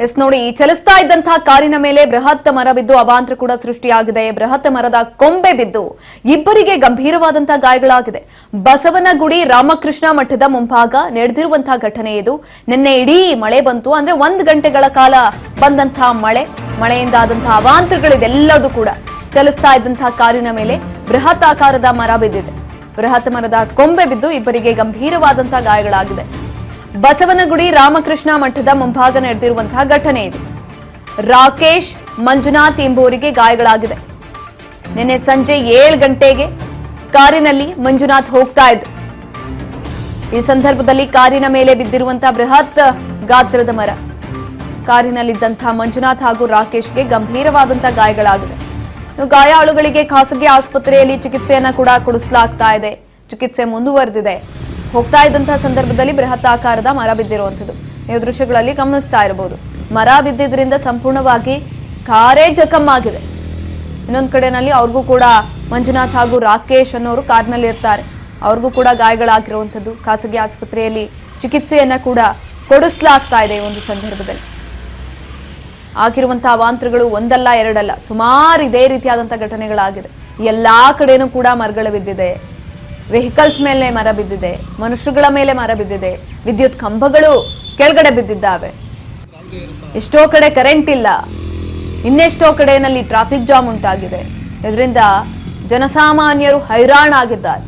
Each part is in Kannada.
ಎಸ್ ನೋಡಿ, ಚಲಿಸ್ತಾ ಇದ್ದಂತಹ ಕಾರಿನ ಮೇಲೆ ಬೃಹತ್ ಮರ ಬಿದ್ದು ಅವಾಂತರ ಕೂಡ ಸೃಷ್ಟಿಯಾಗಿದೆ. ಬೃಹತ್ ಮರದ ಕೊಂಬೆ ಬಿದ್ದು ಇಬ್ಬರಿಗೆ ಗಂಭೀರವಾದಂತಹ ಗಾಯಗಳಾಗಿದೆ. ಬಸವನಗುಡಿ ರಾಮಕೃಷ್ಣ ಮಠದ ಮುಂಭಾಗ ನಡೆದಿರುವಂತಹ ಘಟನೆ ಇದು. ನಿನ್ನೆ ಇಡೀ ಮಳೆ ಬಂತು, ಅಂದ್ರೆ 1 ಗಂಟೆಗಳ ಕಾಲ ಬಂದಂತಹ ಮಳೆಯಿಂದ ಆದಂತಹ ಅವಾಂತರಗಳಿದೆಲ್ಲದೂ ಕೂಡ ಚಲಿಸ್ತಾ ಇದ್ದಂತಹ ಕಾರಿನ ಮೇಲೆ ಬೃಹತ್ ಆಕಾರದ ಮರ ಬಿದ್ದಿದೆ. ಬೃಹತ್ ಮರದ ಕೊಂಬೆ ಬಿದ್ದು ಇಬ್ಬರಿಗೆ ಗಂಭೀರವಾದಂತಹ ಗಾಯಗಳಾಗಿದೆ. ಬಸವನಗುಡಿ ರಾಮಕೃಷ್ಣ ಮಠದ ಮುಂಭಾಗ ನಡೆದಿರುವಂತಹ ಘಟನೆ ಇದು. ರಾಕೇಶ್ ಮಂಜುನಾಥ್ ಎಂಬುವರಿಗೆ ಗಾಯಗಳಾಗಿದೆ. ನಿನ್ನೆ ಸಂಜೆ 7 ಗಂಟೆಗೆ ಕಾರಿನಲ್ಲಿ ಮಂಜುನಾಥ್ ಹೋಗ್ತಾ ಇದ್ರು. ಈ ಸಂದರ್ಭದಲ್ಲಿ ಕಾರಿನ ಮೇಲೆ ಬಿದ್ದಿರುವಂತಹ ಬೃಹತ್ ಗಾತ್ರದ ಮರ. ಕಾರಿನಲ್ಲಿದ್ದಂತಹ ಮಂಜುನಾಥ್ ಹಾಗೂ ರಾಕೇಶ್ಗೆ ಗಂಭೀರವಾದಂತಹ ಗಾಯಗಳಾಗಿದೆ. ಗಾಯಾಳುಗಳಿಗೆ ಖಾಸಗಿ ಆಸ್ಪತ್ರೆಯಲ್ಲಿ ಚಿಕಿತ್ಸೆಯನ್ನ ಕೂಡ ಕೊಡಿಸಲಾಗ್ತಾ ಇದೆ. ಚಿಕಿತ್ಸೆ ಮುಂದುವರೆದಿದೆ. ಹೋಗ್ತಾ ಇದ್ದಂತಹ ಸಂದರ್ಭದಲ್ಲಿ ಬೃಹತ್ ಆಕಾರದ ಮರ ಬಿದ್ದಿರುವಂಥದ್ದು ನೀವು ದೃಶ್ಯಗಳಲ್ಲಿ ಗಮನಿಸ್ತಾ ಇರಬಹುದು. ಮರ ಬಿದ್ದಿದ್ರಿಂದ ಸಂಪೂರ್ಣವಾಗಿ ಕಾರೇ ಜಖಮ್ಮಾಗಿದೆ. ಇನ್ನೊಂದು ಕಡೆನಲ್ಲಿ ಅವ್ರಿಗೂ ಕೂಡ ಮಂಜುನಾಥ್ ಹಾಗೂ ರಾಕೇಶ್ ಅನ್ನೋರು ಕಾರ್ನಲ್ಲಿ ಇರ್ತಾರೆ. ಅವ್ರಿಗೂ ಕೂಡ ಗಾಯಗಳಾಗಿರುವಂಥದ್ದು. ಖಾಸಗಿ ಆಸ್ಪತ್ರೆಯಲ್ಲಿ ಚಿಕಿತ್ಸೆಯನ್ನ ಕೂಡ ಕೊಡಿಸಲಾಗ್ತಾ ಇದೆ. ಈ ಒಂದು ಸಂದರ್ಭದಲ್ಲಿ ಆಗಿರುವಂತಹ ಅವಾಂತರಗಳು ಒಂದಲ್ಲ ಎರಡಲ್ಲ, ಸುಮಾರು ಇದೇ ರೀತಿಯಾದಂತಹ ಘಟನೆಗಳಾಗಿದೆ. ಎಲ್ಲಾ ಕಡೆನೂ ಕೂಡ ಮರಗಳು ಬಿದ್ದಿದೆ. ವೆಹಿಕಲ್ಸ್ ಮೇಲೆ ಮರ ಬಿದ್ದಿದೆ, ಮನುಷ್ಯಗಳ ಮೇಲೆ ಮರ ಬಿದ್ದಿದೆ, ವಿದ್ಯುತ್ ಕಂಬಗಳು ಕೆಳಗಡೆ ಬಿದ್ದಿದ್ದಾವೆ. ಎಷ್ಟೋ ಕಡೆ ಕರೆಂಟ್ ಇಲ್ಲ, ಇನ್ನೆಷ್ಟೋ ಕಡೆಯಲ್ಲಿ ಟ್ರಾಫಿಕ್ ಜಾಮ್ ಉಂಟಾಗಿದೆ. ಇದರಿಂದ ಜನಸಾಮಾನ್ಯರು ಹೈರಾಣಾಗಿದ್ದಾರೆ.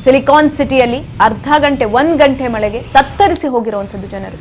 ಸಿಲಿಕಾನ್ ಸಿಟಿಯಲ್ಲಿ 1 ಗಂಟೆ ಮಳೆಗೆ ತತ್ತರಿಸಿ ಹೋಗಿರುವಂಥದ್ದು ಜನರು.